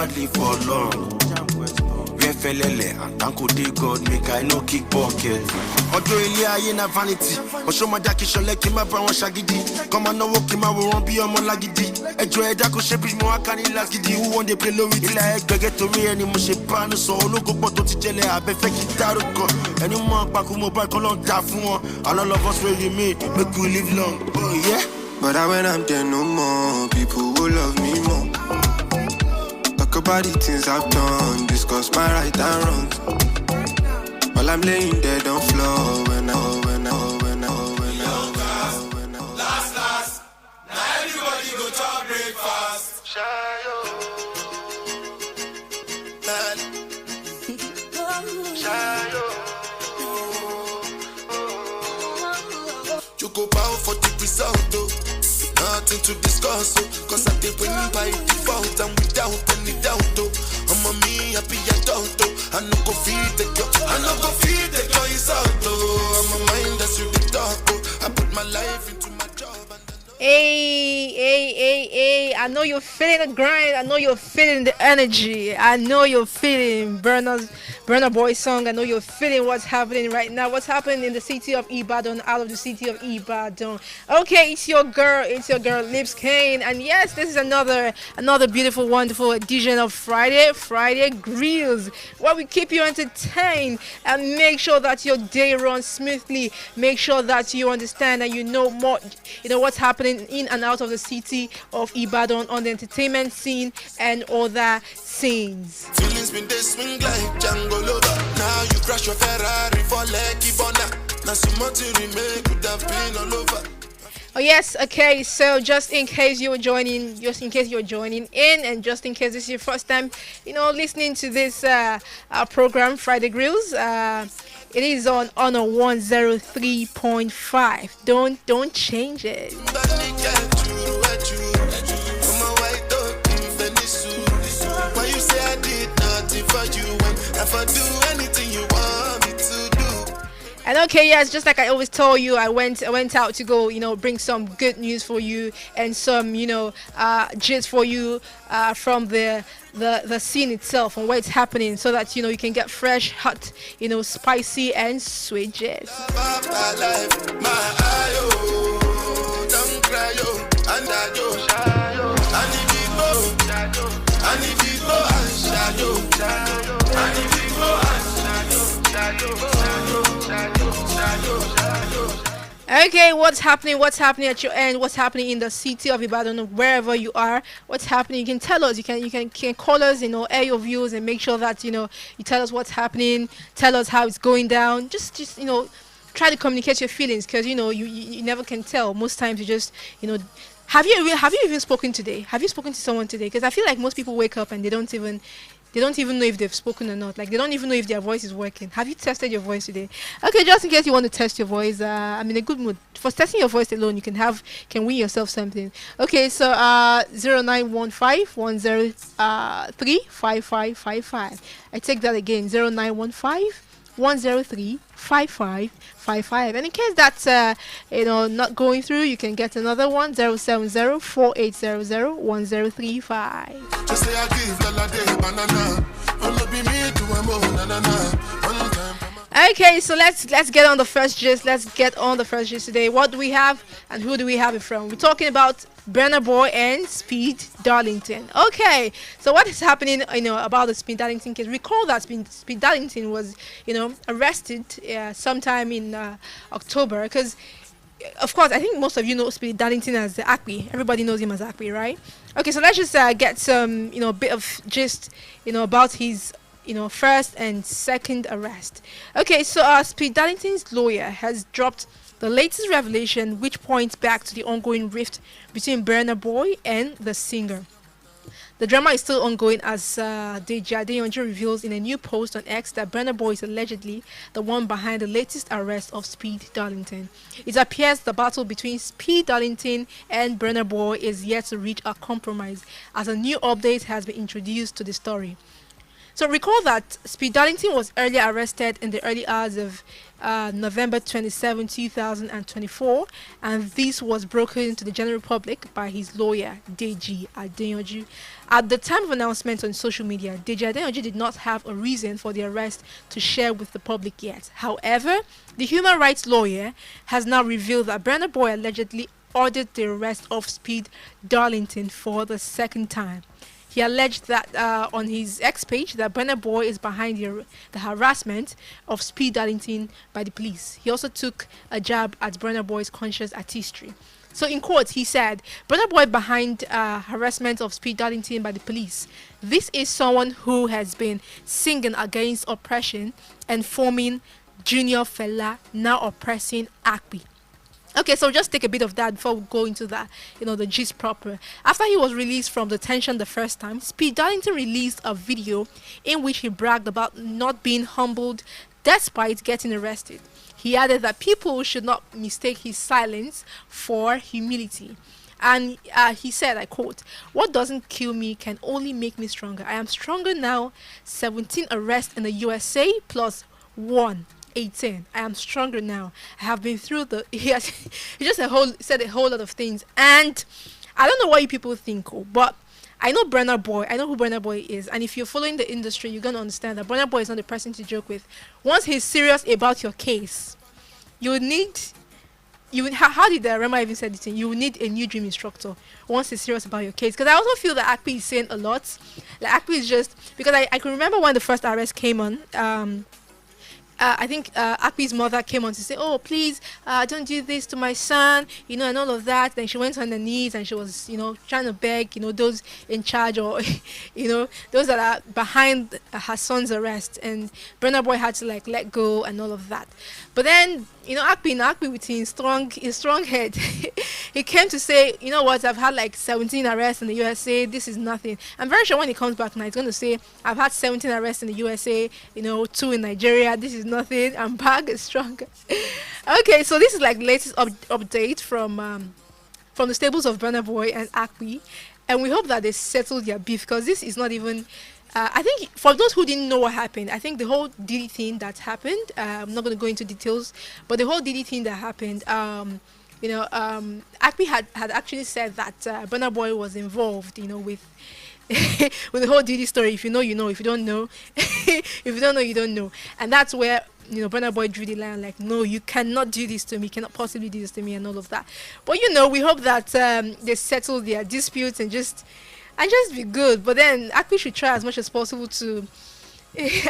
live for long. Where felele and thank God make I no kick bucket. Ojo ile aye na vanity. Osho ma da ki shole ki ma bra won shagidi. Come on no work ki ma wo ron bi omo lagidi. Ejo eda ko she bridge mo akani last gidi. Who want dey play low with ile gbege to me any mo she pa no so ologo po to ti jele abe fe ki daruko. Any mo pa ku mo ba ko lon da fun won. And all of us where you meet make we live long. Oh yeah. But when I'm there no more, people will love me more. Talk about the things I've done, discuss my right and wrongs. While I'm laying dead on floor, when I last, now everybody go to breakfast. Shayo, you go bow for the result, though. Nothing to discuss, oh. Cause I did win by default and without any doubt, oh. I'm a me happy adult, oh. I no go feed the girl, it's out, oh. I'm a mind that's you the dark, oh. I put my life into my job and Hey, I know you're feeling the grind. I know you're feeling the energy. I know you're feeling Burna Boy song. I know you're feeling what's happening right now. What's happening in the city of Ibadan, out of the city of Ibadan. Okay, it's your girl, Lipscane. And yes, this is another beautiful, wonderful edition of Friday Grillz, where we keep you entertained and make sure that your day runs smoothly. Make sure that you understand and you know more, what's happening in and out of the city of Ibadan on the entertainment scene and other scenes. Feelings when they swing like Django Lover. Now you crash your Ferrari for Lucky Bona. Now some more to remake could have been all over. Oh yes, okay, so just in case you're joining in, and just in case this is your first time, listening to this program, Friday Grillz, it is on Honor 103.5. Don't change it. Why you say I did nothing for you when if I do anything you want me to do? And okay, yes, just like I always tell you, I went out to go, bring some good news for you and some, gist for you from the scene itself and where it's happening, so that you can get fresh, hot, spicy and sweet gist. Okay, what's happening at your end? What's happening in the city of Ibadan, wherever you are? What's happening? You can tell us. You can call us. Air your views and make sure that you tell us what's happening. Tell us how it's going down. Just try to communicate your feelings, because you never can tell. Most times you just Have you even spoken today? Have you spoken to someone today? Because I feel like most people wake up and they don't even know if they've spoken or not. Like, they don't even know if their voice is working. Have you tested your voice today? Okay, just in case you want to test your voice, I'm in a good mood. For testing your voice alone, you can win yourself something. Okay, so 0915-103-5555. I take that again, 0915-103-5555. And in case that's not going through, you can get another one, 070-4800-1035. Just say I give banana. Okay, so let's get on the first gist. Today. What do we have and who do we have it from? We're talking about Burna Boy and Speed Darlington. Okay, so what is happening, about the Speed Darlington case? Recall that Speed Darlington was, arrested sometime in October, because, of course, I think most of you know Speed Darlington as the Akpi. Everybody knows him as Akpi, right? Okay, so let's just get some, bit of gist, about his, first and second arrest. Okay, so Speed Darlington's lawyer has dropped the latest revelation, which points back to the ongoing rift between Burna Boy and the singer. The drama is still ongoing as Deji Adeyonju reveals in a new post on X that Burna Boy is allegedly the one behind the latest arrest of Speed Darlington. It appears the battle between Speed Darlington and Burna Boy is yet to reach a compromise, as a new update has been introduced to the story. So recall that Speed Darlington was earlier arrested in the early hours of November 27, 2024, and this was broken to the general public by his lawyer, Deji Adeyanju. At the time of announcement on social media, Deji Adeyanju did not have a reason for the arrest to share with the public yet. However, the human rights lawyer has now revealed that Burna Boy allegedly ordered the arrest of Speed Darlington for the second time. He alleged that on his X page that Burna Boy is behind the harassment of Speed Darlington by the police. He also took a jab at Burna Boy's conscious artistry. So in court, he said, Burna Boy behind harassment of Speed Darlington by the police. This is someone who has been singing against oppression and forming Junior Fela, now oppressing Akpi. Okay, so just take a bit of that before we go into that, the gist proper. After he was released from detention the first time, Speed Darlington released a video in which he bragged about not being humbled despite getting arrested. He added that people should not mistake his silence for humility. And he said, I quote, "What doesn't kill me can only make me stronger. I am stronger now. 17 arrests in the USA plus 1. 18. I am stronger now. I have been through the." He just said a whole lot of things, and I don't know what you people think, but I know Burna Boy. I know who Burna Boy is, and if you're following the industry, you're gonna understand that Burna Boy is not the person to joke with. Once he's serious about your case, how did Rema even said it? You will need a new dream instructor once he's serious about your case. Because I also feel that Akpi is saying a lot. Like Akpi is just because I can remember when the first arrest came on. I think Akpi's mother came on to say, "Oh, please, don't do this to my son," and all of that. Then she went on her knees and she was, trying to beg, those in charge or, those that are behind her son's arrest. And Burna Boy had to let go and all of that. But then, Akpi with his strong head, he came to say, "You know what? I've had 17 arrests in the USA. This is nothing." I'm very sure when he comes back now, he's going to say, "I've had 17 arrests in the USA, 2 in Nigeria. This is nothing. I'm back stronger." Okay, so this is latest update from the stables of Burna Boy and Akpi, and we hope that they settle their beef, because this is not even. I think for those who didn't know what happened, I think the whole Diddy thing that happened. I'm not going to go into details, but the whole Diddy thing that happened. Akpi had actually said that Burna Boy was involved, with with the whole Diddy story. If you know, you know. If you don't know, if you don't know, you don't know. And that's where Burna Boy drew the line. No, you cannot do this to me. You cannot possibly do this to me, and all of that. But we hope that they settle their disputes and just be good. But then Akpi should try as much as possible to.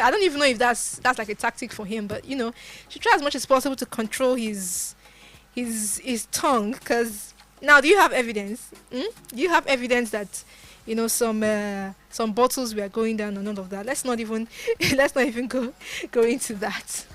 I don't even know if that's a tactic for him, but should try as much as possible to control his tongue. Because now, do you have evidence? Do you have evidence that some bottles were going down and all of that? Let's not even go into that.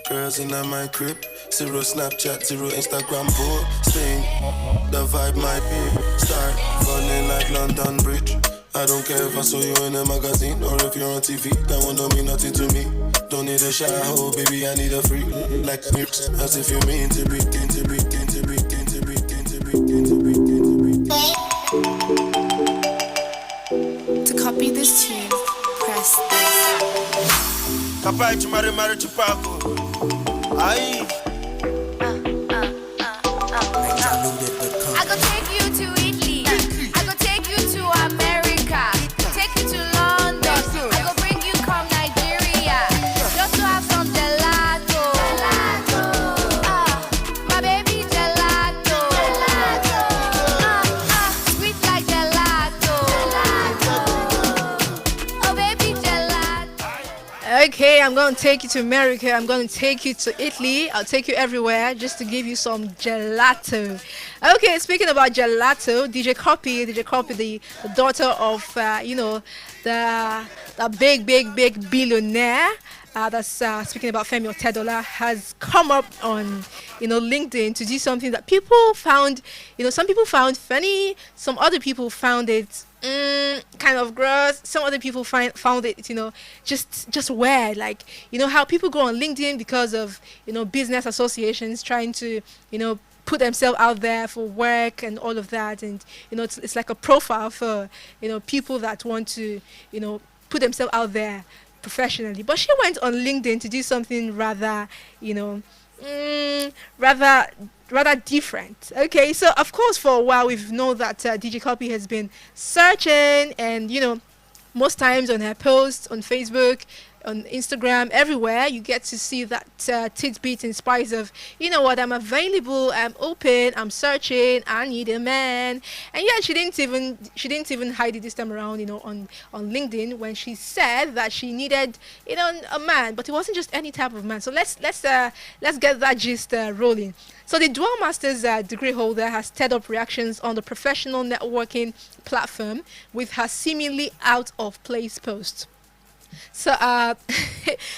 Girls in my crib, 0 Snapchat, 0 Instagram posting. The vibe might be start falling like London Bridge. I don't care if I saw you in a magazine or if you're on TV. That one don't mean nothing to me. Don't need a shower, baby, I need a free. Like snips, as if you mean to breathe, to breathe, to breathe, to breathe, to breathe, to breathe, to breathe. To copy this tune, press this. Capai de mare de pago. Aí. I go take you to Italy. I go take you to America. Take you to London. I go bring you come Nigeria. Just to have some gelato. My baby gelato. Sweet like gelato. I'm going to take you to America. I'm going to take you to Italy. I'll take you everywhere just to give you some gelato. Okay, speaking about gelato, DJ Copy, the daughter of, the big billionaire. That's speaking about Femi Otedola, has come up on, LinkedIn to do something that people found, some people found funny, some other people found it kind of gross, some other people found it, just weird. Like, how people go on LinkedIn because of, business associations trying to, put themselves out there for work and all of that, and it's like a profile for people that want to put themselves out there professionally. But she went on LinkedIn to do something rather rather different. Okay, so of course for a while we've known that DJ Copy has been searching, and most times on her posts on Facebook, on Instagram, everywhere you get to see that tidbit in spice of, I'm available, I'm open, I'm searching, I need a man. And yeah, she didn't even hide it this time around, on LinkedIn, when she said that she needed, a man, but it wasn't just any type of man. So let's get that gist rolling. So the dual master's degree holder has stirred up reactions on the professional networking platform with her seemingly out of place post. So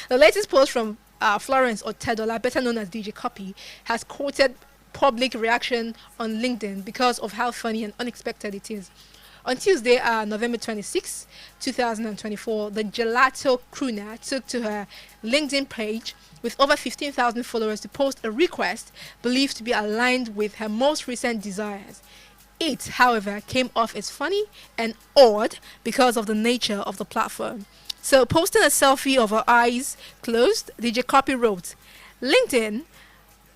the latest post from Florence Otedola, better known as DJ Copy, has quoted public reaction on LinkedIn because of how funny and unexpected it is. On Tuesday, November 26, 2024, the Gelato crooner took to her LinkedIn page with over 15,000 followers to post a request believed to be aligned with her most recent desires. It, however, came off as funny and odd because of the nature of the platform. So, posting a selfie of her eyes closed, DJ Copy wrote, LinkedIn,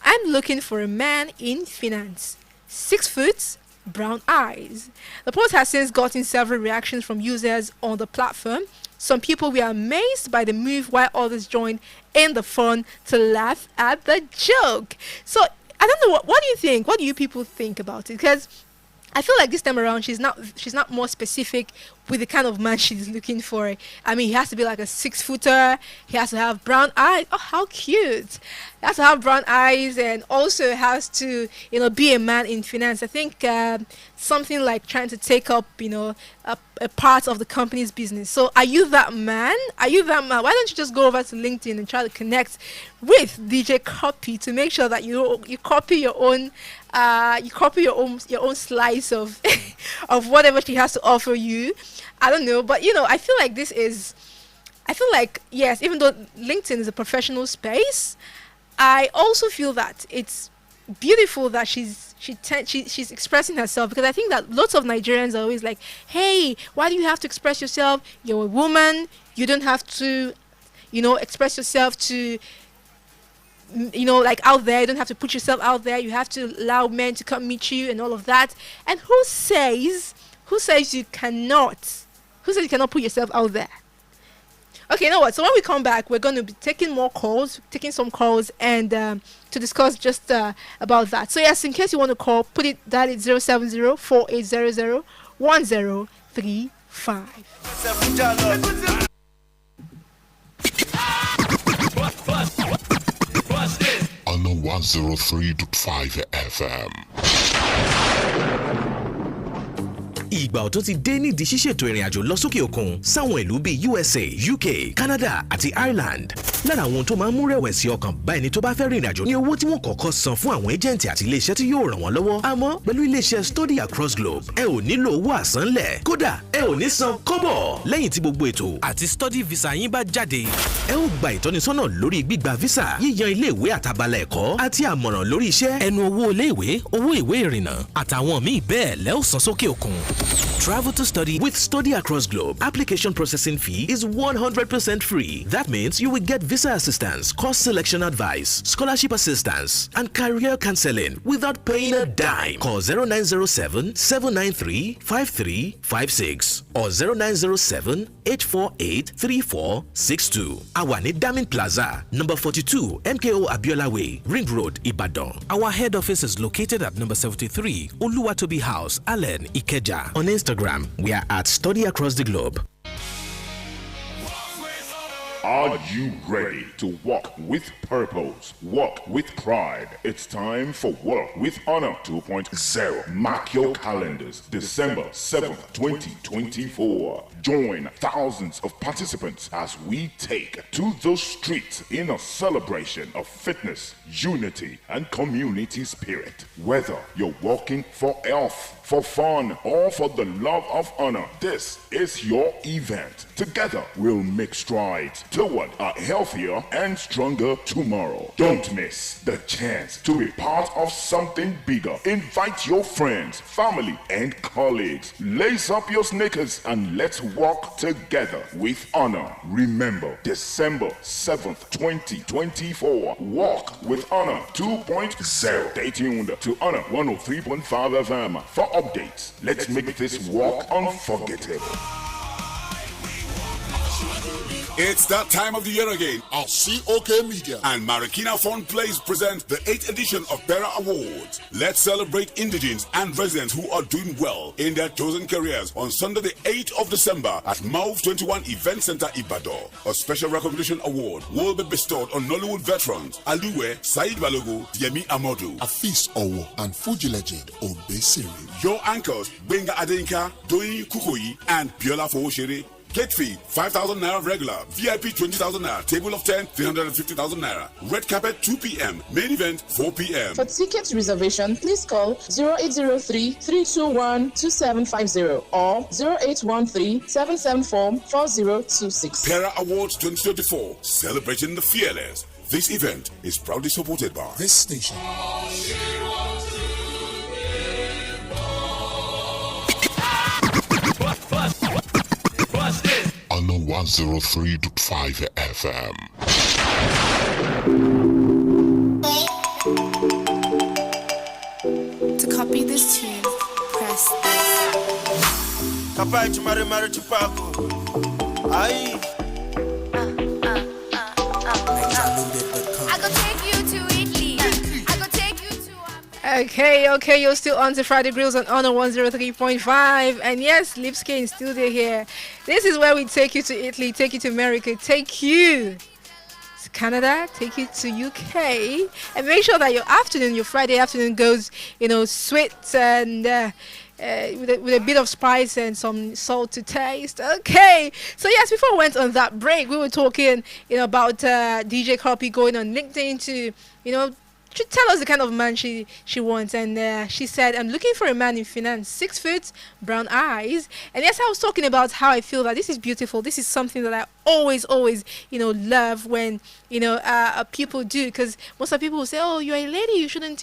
I'm looking for a man in finance. 6 foot, brown eyes. The post has since gotten several reactions from users on the platform. Some people were amazed by the move, while others joined in the fun to laugh at the joke. So, I don't know, what do you think? What do you people think about it? Because I feel like this time around she's not more specific with the kind of man she's looking for. I mean, he has to be like a 6-footer. He has to have brown eyes. Oh, how cute! He has to have brown eyes, and also has to, be a man in finance. I think something like trying to take up, a part of the company's business. So, are you that man? Are you that man? Why don't you just go over to LinkedIn and try to connect with DJ Copy to make sure that you copy your own. You copy your own slice of of whatever she has to offer you. I don't know, but I feel like yes, even though LinkedIn is a professional space, I also feel that it's beautiful that she's expressing herself, because I think that lots of Nigerians are always like, hey, why do you have to express yourself? You're a woman. You don't have to, express yourself to, like out there. You don't have to put yourself out there. You have to allow men to come meet you and all of that. And who says you cannot? Who says you cannot put yourself out there? Okay, you know what? So when we come back, we're going to be taking some calls, and to discuss just about that. So yes, in case you want to call, dial it 070-4800-1035. On 103.5 FM. Ìgbà ọ̀tun ti dé nídìí ṣíṣètò ìrìn àjò lọ sókè òkun sáwọn ìlú bíi USA, UK, Canada àti Ireland. Lára àwọn tó máa ń mú rẹ̀wẹ̀sì ọkàn bá ẹni tó bá fẹ́ rìnrìn àjò ní owó tí wọ́n kọ́kọ́ san fún àwọn ẹ́jẹ̀ǹtì àti iléeṣẹ́ tí yóò ràn wọ́n lọ́wọ́. Àmọ́ pẹ̀lú iléeṣẹ́ Study Across Globe, ẹ ò nílò owó àsánlẹ̀. Kódà ẹ ò ní san kọ́bọ̀. Lẹ́yìn tí gbogbo ètò àti study visa yín bá jáde, ẹ ó gba ìtọ́nisọ́nà lórí gbígba visa, yíyan iléèwé àtàbálà ẹ̀kọ́ àti àmọ̀ràn lórí iṣẹ́, ẹnu owó iléèwé, owó ìwé ìrìnnà àtàwọn míì bẹ́ẹ̀ lẹ́ ó san sókè òkun. Travel to study with Study Across Globe. Application processing fee is 100% free. That means you will get visa assistance, course selection advice, scholarship assistance, and career counseling without paying a dime. Call 0907-793-5356 or 0907-848-3462. Awani Damin Plaza, number 42, MKO Abiola Way, Ring Road, Ibadan. Our head office is located at number 73, Oluwatobi House, Allen, Ikeja. On Instagram, we are at Study Across the Globe. Are you ready to walk with purpose? Walk with pride. It's time for Walk with Honor 2.0. Mark your calendars, December 7th, 2024. Join thousands of participants as we take to the streets in a celebration of fitness, unity, and community spirit. Whether you're walking for health, for fun, or for the love of honor, this is your event. Together, we'll make strides toward a healthier and stronger tomorrow. Don't miss the chance to be part of something bigger. Invite your friends, family, and colleagues. Lace up your sneakers and let's walk together with honor. Remember, December 7th, 2024, Walk with Honor 2.0. Stay tuned to Honor 103.5 FM for updates. Let's make this walk unforgettable. It's that time of the year again. Our COK Media and Marikina Fund Place present the 8th edition of Bera Awards. Let's celebrate indigents and residents who are doing well in their chosen careers on Sunday the 8th of December at Mauve 21 Event Center, Ibadan. A special recognition award will be bestowed on Nollywood veterans Aliwe, Said Balogo, Yemi Amodu, Afis Owo, and Fuji legend Obesiri. Your anchors, Benga Adenka, Doyin Kukoyi, and Biola Fowoshere. Gate fee 5,000 naira regular, VIP 20,000 naira, table of 10 350,000 naira. Red carpet 2 p.m. Main event 4 p.m. For ticket reservation, please call 0803-321-2750 or 0813-774-4026. Para Awards 2024, celebrating the fearless. This event is proudly supported by this station. On the 103.5 FM. To copy this tune, press this. Kapai chumare mare chupaku. Aye. I go take you to Italy. I go take you to Okay, you're still on to Friday Grillz on Honor 103.5. And yes, Lipscane is still here. This is where we take you to Italy, take you to America, take you to Canada, take you to UK. And make sure that your Friday afternoon goes, sweet and with a bit of spice and some salt to taste. Okay, so yes, before we went on that break, we were talking, about DJ Copy going on LinkedIn to, to tell us the kind of man she wants. And she said, I'm looking for a man in finance, 6 foot, brown eyes. And yes, I was talking about how I feel that this is beautiful. This is something that I always, love when, people do. Because most of the people will say, oh, you're a lady, you shouldn't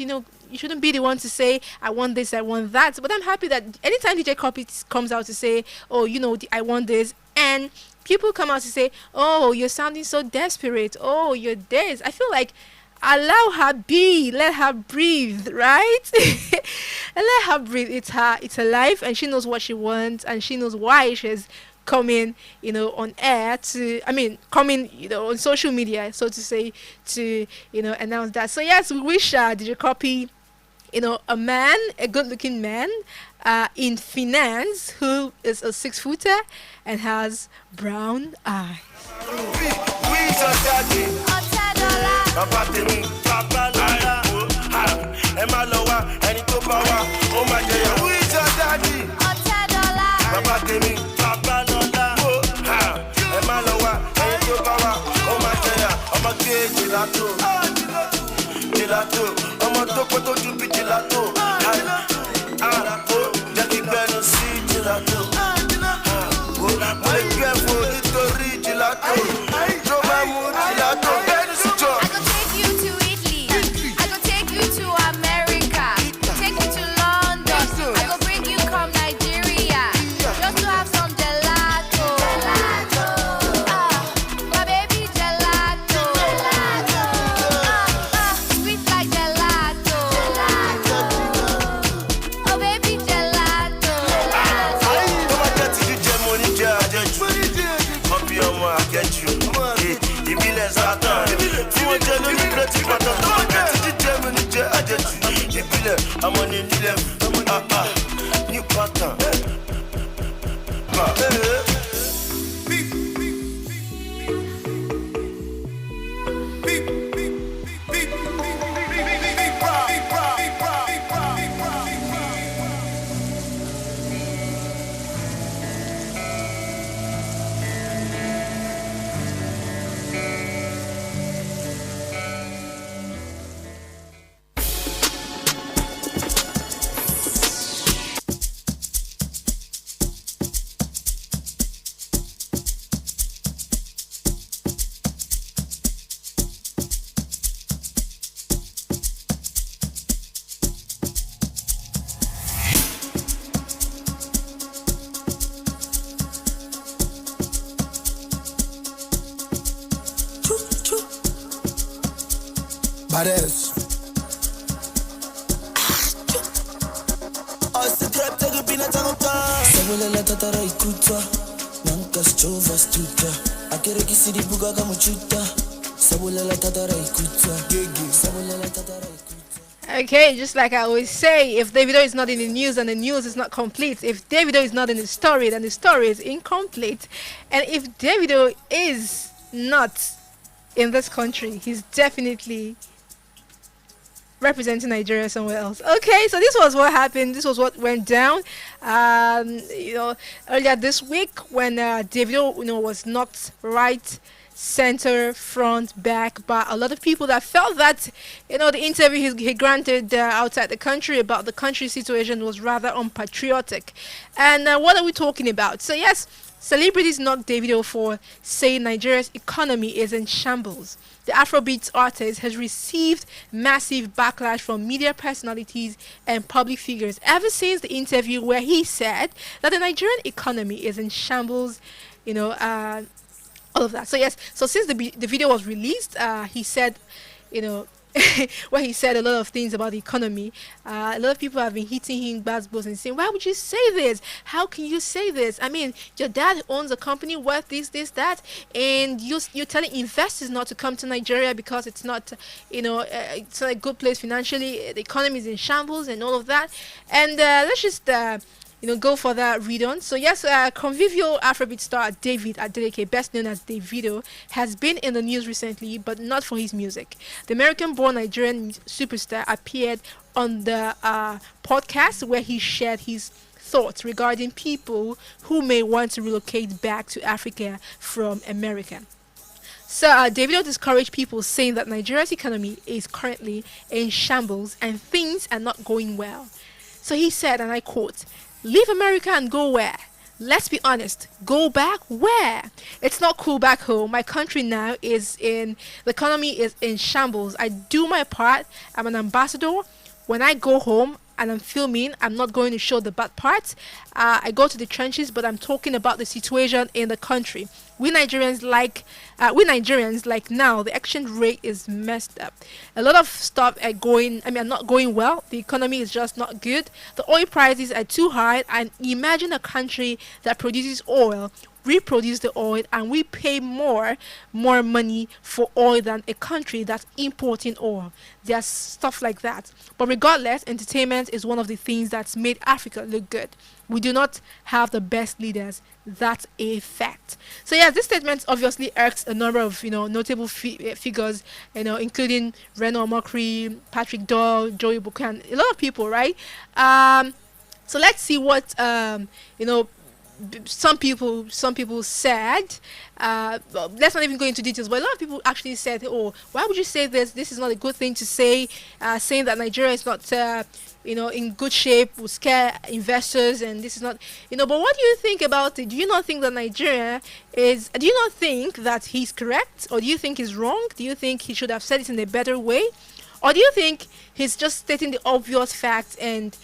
be the one to say, I want this, I want that. But I'm happy that anytime DJ Copy comes out to say, oh, I want this, and people come out to say, oh, you're sounding so desperate, oh, you're this, I feel like, allow her be, let her breathe, right? And let her breathe. It's her life, and she knows what she wants, and she knows why she's coming, on air coming, on social media, so to say, to, announce that. So yes, we wish DJ Copy, a man, a good-looking man, in finance, who is a 6-footer and has brown eyes. Baba tèmi, Baba Lola. Emma Lowa, ẹni tó bá wà, ó máa jẹyà. Who is your daddy? Baba tèmi, Baba Lola. Emma Lowa, ẹni tó bá wà, ó máa jẹyà. Ọmọ gé gelato, ọmọ tó kó tó ju bí gelato. Jẹ́ kí gbẹ́nu sí gelato. Mo lè gbẹ́ fún nítorí gelato. Tó bá mú gelato. I'm on the new pattern. Pares. Sabulela tatara ikuta Nanka stova stuta Akere kisiri buga kama chuta Sabulela tatara ikuta Sabulela tatara ikuta. Okay, just like I always say, if Davido is not in the news, then the news is not complete. If Davido is not in the story, then the story is incomplete. And if Davido is not in this country, he's definitely representing Nigeria somewhere else. Okay, so this was what happened. This was what went down. Earlier this week when Davido, was knocked right, center, front, back by a lot of people that felt that, the interview he granted outside the country about the country situation was rather unpatriotic. And what are we talking about? So yes, celebrities knocked Davido for saying Nigeria's economy is in shambles. The Afrobeats artist has received massive backlash from media personalities and public figures ever since the interview where he said that the Nigerian economy is in shambles, all of that. So yes, so since the video was released, he said, where he said a lot of things about the economy. A lot of people have been hitting him basketballs and saying, why would you say this? How can you say this? I mean, your dad owns a company worth this, that, and you're telling investors not to come to Nigeria because it's not, it's not a good place financially. The economy is in shambles and all of that. And let's just go for that read on. So yes, convivial Afrobeat star David Adeleke, best known as Davido, has been in the news recently, but not for his music. The American-born Nigerian superstar appeared on the podcast where he shared his thoughts regarding people who may want to relocate back to Africa from America. So Davido discouraged people saying that Nigeria's economy is currently in shambles and things are not going well. So he said, and I quote, "Leave America and go where? Let's be honest. Go back where? It's not cool back home. My country now the economy is in shambles. I do my part. I'm an ambassador. When I go home and I'm filming, I'm not going to show the bad parts. I go to the trenches, but I'm talking about the situation in the country. We Nigerians like now the exchange rate is messed up. A lot of stuff are not going well. The economy is just not good. The oil prices are too high. And imagine a country that produces oil, we produce the oil, and we pay more money for oil than a country that's importing oil. There's stuff like that. But regardless, entertainment is one of the things that's made Africa look good. We do not have the best leaders. That's a fact." So yeah, this statement obviously irks a number of notable figures, including Reno Omokri, Patrick Doyle, Joey Buchanan, a lot of people, right? So let's see what some people said. Let's not even go into details, but a lot of people actually said, "Oh, why would you say this? This is not a good thing to say. Saying that Nigeria is not, in good shape will scare investors, and this is not, But what do you think about it? Do you not think that Do you not think that he's correct, or do you think he's wrong? Do you think he should have said it in a better way, or do you think he's just stating the obvious facts and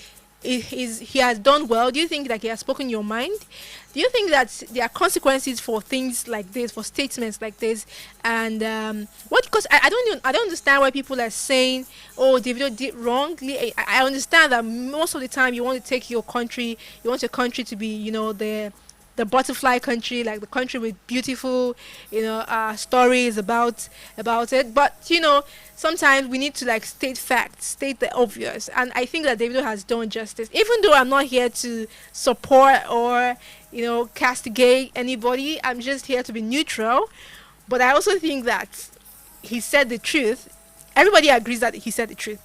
he has done well? Do you think that he has spoken your mind? Do you think that there are consequences for things like this, for statements like this? And because I don't understand why people are saying, "Oh, Davido did wrongly." I understand that most of the time you want to take your country, you want your country to be, the butterfly country, like the country with beautiful, stories about it. But sometimes we need to state facts, state the obvious, and I think that Davido has done justice. Even though I'm not here to support or castigate anybody, I'm just here to be neutral. But I also think that he said the truth. Everybody agrees that he said the truth.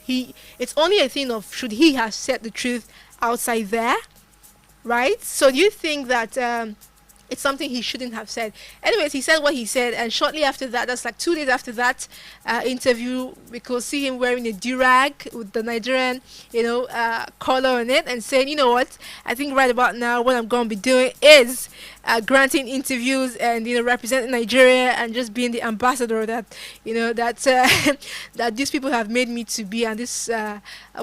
It's only a thing of should he have said the truth outside there. Right? So do you think that it's something he shouldn't have said? Anyways, he said what he said, and shortly after that, that's 2 days after that interview, we could see him wearing a durag with the Nigerian, color on it, and saying, "You know what? I think right about now, what I'm going to be doing is granting interviews and representing Nigeria and just being the ambassador that that these people have made me to be, and this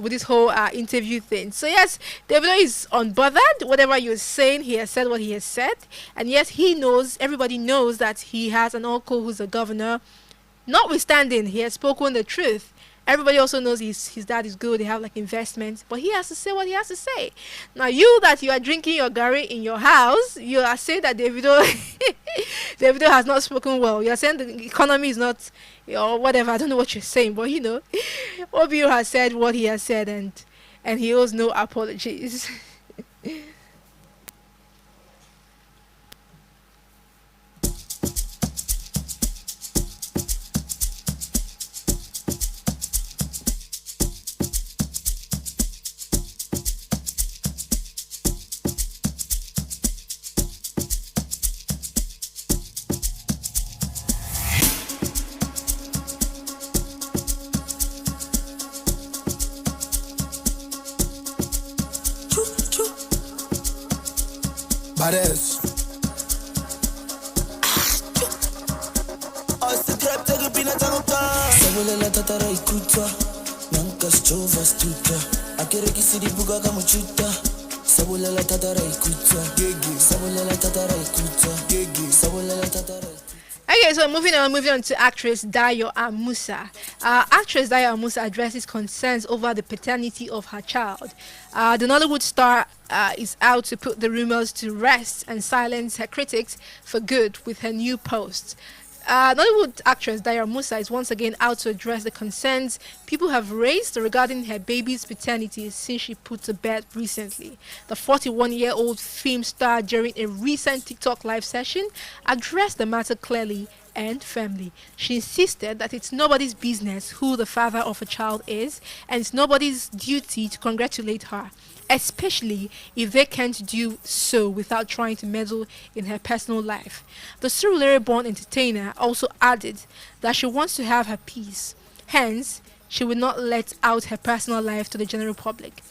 with this whole interview thing." So yes, Davido is unbothered. Whatever you're saying, he has said what he has said, and yes, everybody knows that he has an uncle who's a governor. Notwithstanding, he has spoken the truth. Everybody also knows his dad is good. They have like investments, but he has to say what he has to say. Now you that you are drinking your gari in your house, you are saying that Davido Davido has not spoken well. You are saying the economy is not, or whatever. I don't know what you're saying, but Obio has said what he has said, and he owes no apologies. Badass. Sabulela tatara ikuta Nanka stova stuta Akere kisiri buga kama chuta Sabulela tatara ikuta Sabulela tatara ikuta Sabulela tatara. Okay, so moving on to actress Dayo Amusa. Actress Dayo Amusa addresses concerns over the paternity of her child. The Nollywood star is out to put the rumors to rest and silence her critics for good with her new post. Nollywood actress Dayo Amusa is once again out to address the concerns people have raised regarding her baby's paternity since she put to bed recently. The 41-year-old film star, during a recent TikTok live session, addressed the matter clearly and firmly. She insisted that it's nobody's business who the father of a child is, and it's nobody's duty to congratulate her, especially if they can't do so without trying to meddle in her personal life. The Surulere-born entertainer also added that she wants to have her peace. Hence, she will not let out her personal life to the general public.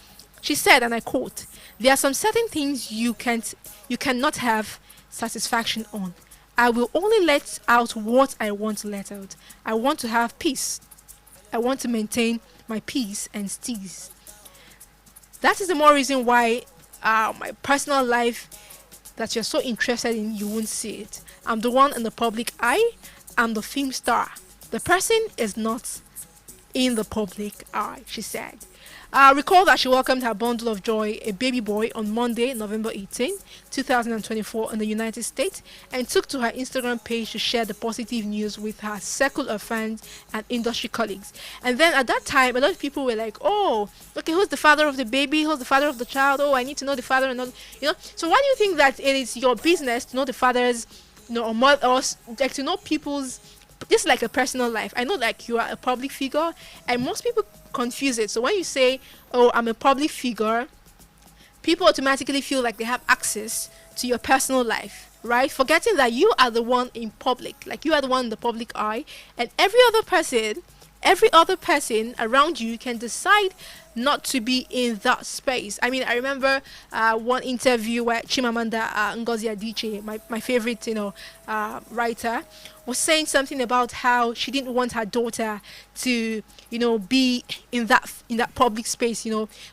She said, and I quote, "There are some certain things you cannot have satisfaction on. I will only let out what I want to let out. I want to have peace. I want to maintain my peace and steeze. That is the more reason why my personal life that you're so interested in, you won't see it. I'm the one in the public eye. I'm the film star. The person is not in the public eye," she said. Recall that she welcomed her bundle of joy, a baby boy, on Monday, November 18, 2024 in the United States, and took to her Instagram page to share the positive news with her circle of fans and industry colleagues. And then at that time, a lot of people were like, "Oh, okay, who's the father of the baby? Who's the father of the child? Oh, I need to know the father," and all, So why do you think that it is your business to know the fathers, or mother, or like to know people's, this is like a personal life? I know, like, you are a public figure, and most people confuse it. So when you say, "Oh, I'm a public figure," people automatically feel like they have access to your personal life, right? Forgetting that you are the one in public, like you are the one in the public eye, and every other person around you can decide not to be in that space. I mean, I remember one interview where Chimamanda Ngozi Adichie, my favorite, writer, was saying something about how she didn't want her daughter to, be in that public space.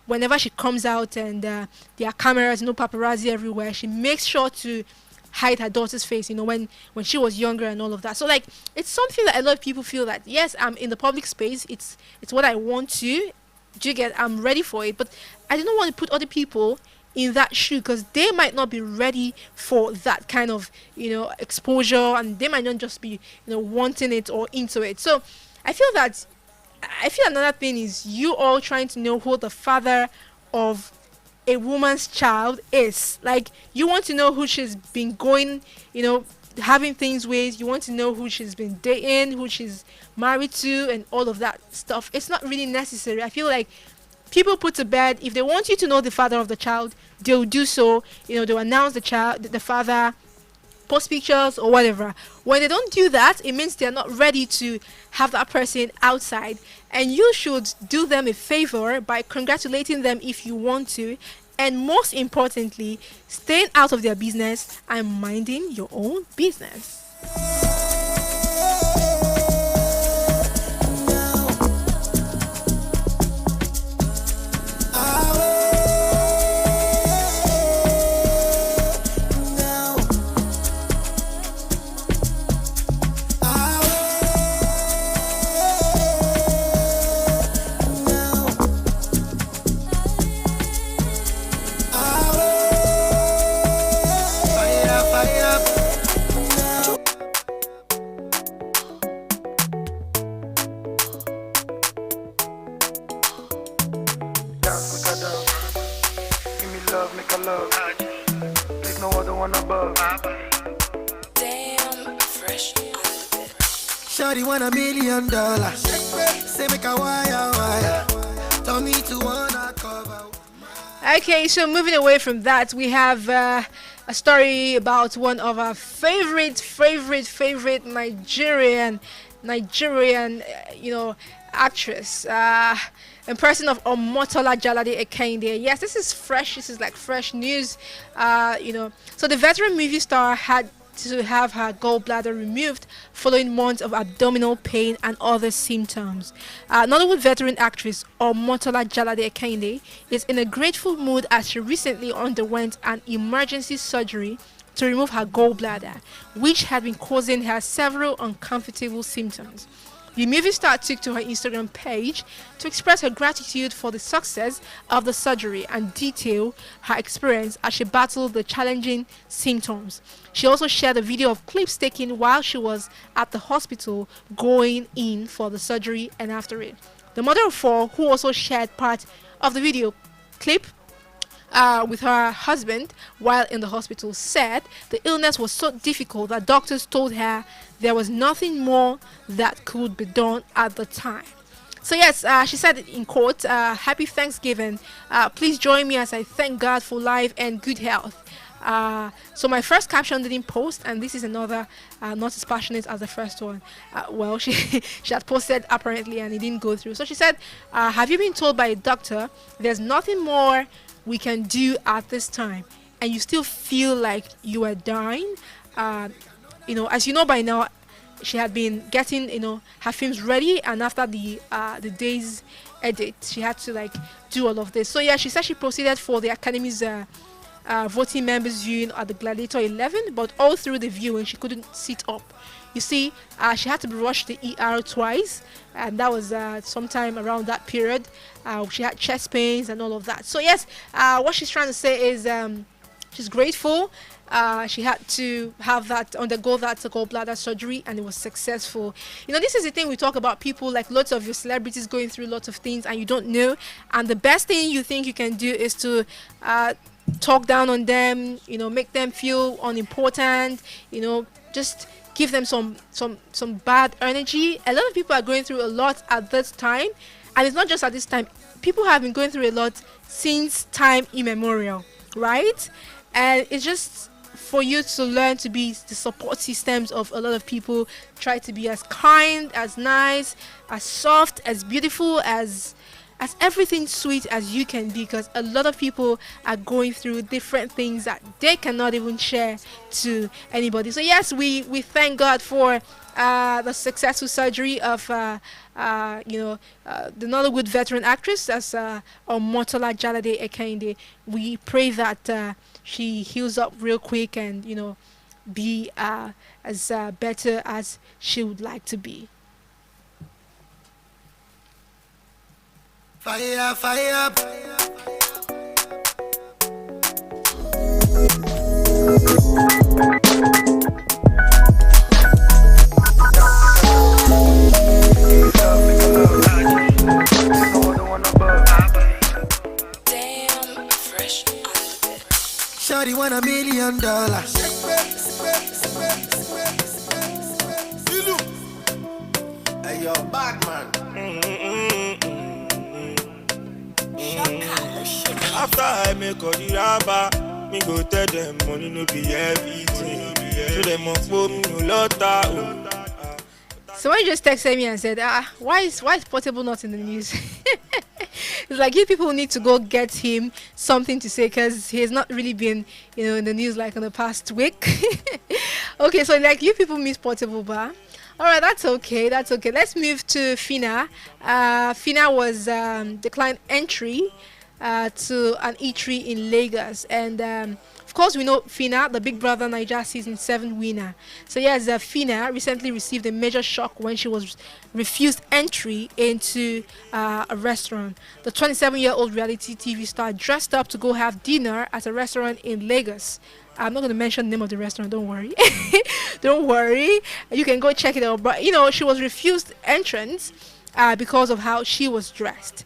Whenever she comes out and there are cameras, paparazzi everywhere, she makes sure to hide her daughter's face, when she was younger and all of that. So, like, it's something that a lot of people feel that, yes, I'm in the public space, it's what I want to. Do you get? I'm ready for it, but I don't want to put other people in that shoe, because they might not be ready for that kind of exposure, and they might not just be wanting it or into it. So I feel another thing is you all trying to know who the father of a woman's child is. Like, you want to know who she's been going, having things with. You want to know who she's been dating, who she's married to, and all of that stuff. It's not really necessary. I feel like people put to bed, if they want you to know the father of the child, they'll do so. They'll announce the father, post pictures or whatever. When they don't do that, it means they're not ready to have that person outside, and you should do them a favor by congratulating them if you want to, and most importantly, staying out of their business and minding your own business. love. There's no other one above. Damn, fresh on the bit. Shawty want $1 million. Say make a wire. Tell me to wanna cover. Okay, so moving away from that, we have a story about one of our favorite Nigerian, actress, in person of Omotola Jalade Ekende. Yes, this is fresh. This is like fresh news. So the veteran movie star had to have her gallbladder removed following months of abdominal pain and other symptoms. Nollywood veteran actress Omotola Jalade Ekende is in a grateful mood as she recently underwent an emergency surgery to remove her gallbladder, which had been causing her several uncomfortable symptoms. The movie star took to her Instagram page to express her gratitude for the success of the surgery and detail her experience as she battled the challenging symptoms. She also shared a video of clips taken while she was at the hospital going in for the surgery and after it. The mother of four, who also shared part of the video clip with her husband while in the hospital, said the illness was so difficult that doctors told her there was nothing more that could be done at the time. So yes, she said in quote, happy Thanksgiving. Please join me as I thank God for life and good health. So my first caption didn't post, and this is another not as passionate as the first one. She had posted apparently and it didn't go through. So she said, have you been told by a doctor there's nothing more we can do at this time, and you still feel like you are dying? As you know by now, she had been getting her films ready, and after the day's edit, she had to do all of this. So yeah, she said she proceeded for the Academy's voting members viewing at the Gladiator 11, but all through the viewing she couldn't sit up. You see, she had to be rushed to the ER twice, and that was sometime around that period. She had chest pains and all of that. So yes, what she's trying to say is she's grateful. She had to undergo that gallbladder surgery, and it was successful. This is the thing we talk about, people like lots of your celebrities going through lots of things and you don't know, and the best thing you think you can do is to talk down on them, make them feel unimportant, just give them some bad energy. A lot of people are going through a lot at this time, and it's not just at this time. People have been going through a lot since time immemorial, right? And it's just for you to learn to be the support systems of a lot of people. Try to be as kind, as nice, as soft, as beautiful, as everything sweet as you can be, because a lot of people are going through different things that they cannot even share to anybody. So yes, we thank God for the successful surgery of the Nollywood veteran actress, as Omotola Jalade Ekende. We pray that she heals up real quick and be as better as she would like to be. Fire, fire up. Damn, fresh on the bit. Shawty want $1 million. Hey, yo, bad man. After I make all the rabba, me go tell them money no be everything. So them up for me no lotta. Someone just texted me and said, why is Portable not in the news? It's like you people need to go get him something to say, because he has not really been in the news like in the past week. Okay, so like you people miss Portable Bar. Alright, that's okay. Let's move to Fina. Fina was declined entry to an eatery in Lagos, and of course we know Fina, the Big Brother Naija season 7 winner. So yes, Fina recently received a major shock when she was refused entry into a restaurant. The 27-year-old reality TV star dressed up to go have dinner at a restaurant in Lagos. I'm not going to mention the name of the restaurant, don't worry. Don't worry, you can go check it out. But she was refused entrance because of how she was dressed.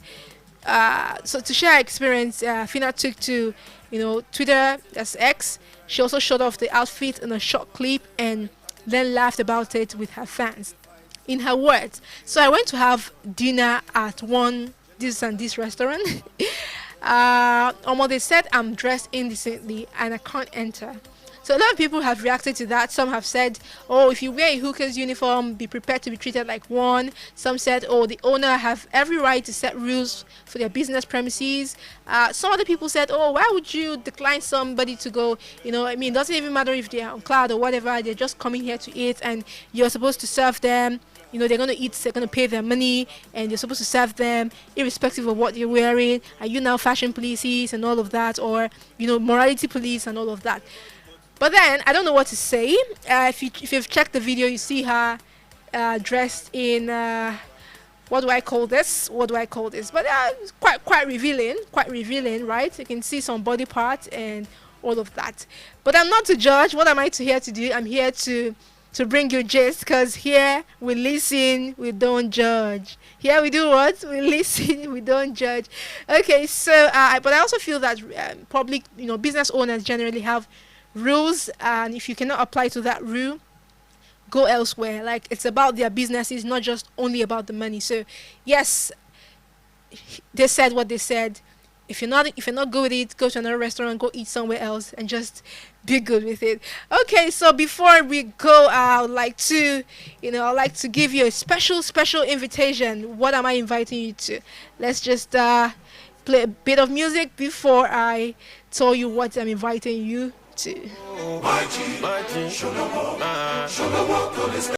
So to share her experience, Fina took to, Twitter, that's X. She also showed off the outfit in a short clip and then laughed about it with her fans. In her words, so I went to have dinner at this and this restaurant. They said I'm dressed indecently and I can't enter. So a lot of people have reacted to that. Some have said, oh, if you wear a hooker's uniform, be prepared to be treated like one. Some said, oh, the owner have every right to set rules for their business premises. Some other people said, oh, why would you decline somebody to go? It doesn't even matter if they're on cloud or whatever. They're just coming here to eat and you're supposed to serve them. They're going to eat, they're going to pay their money, and you're supposed to serve them irrespective of what you're wearing. Are you now fashion police and all of that, or, morality police and all of that? But then, I don't know what to say. If you've checked the video, you see her dressed in, what do I call this? But it's quite revealing, right? You can see some body parts and all of that. But I'm not to judge. What am I here to do? I'm here to bring you gist, because here we listen, we don't judge. Here we do what? We listen, we don't judge. Okay, so but I also feel that public, business owners generally have rules, and if you cannot apply to that rule, go elsewhere. Like, it's about their business, it's not just only about the money. So yes, they said what they said. If you're not good with it, go to another restaurant, go eat somewhere else, and just be good with it. Okay, so before we go, I'd like to give you a special invitation. What am I inviting you to? Let's just play a bit of music before I tell you what I'm inviting you to.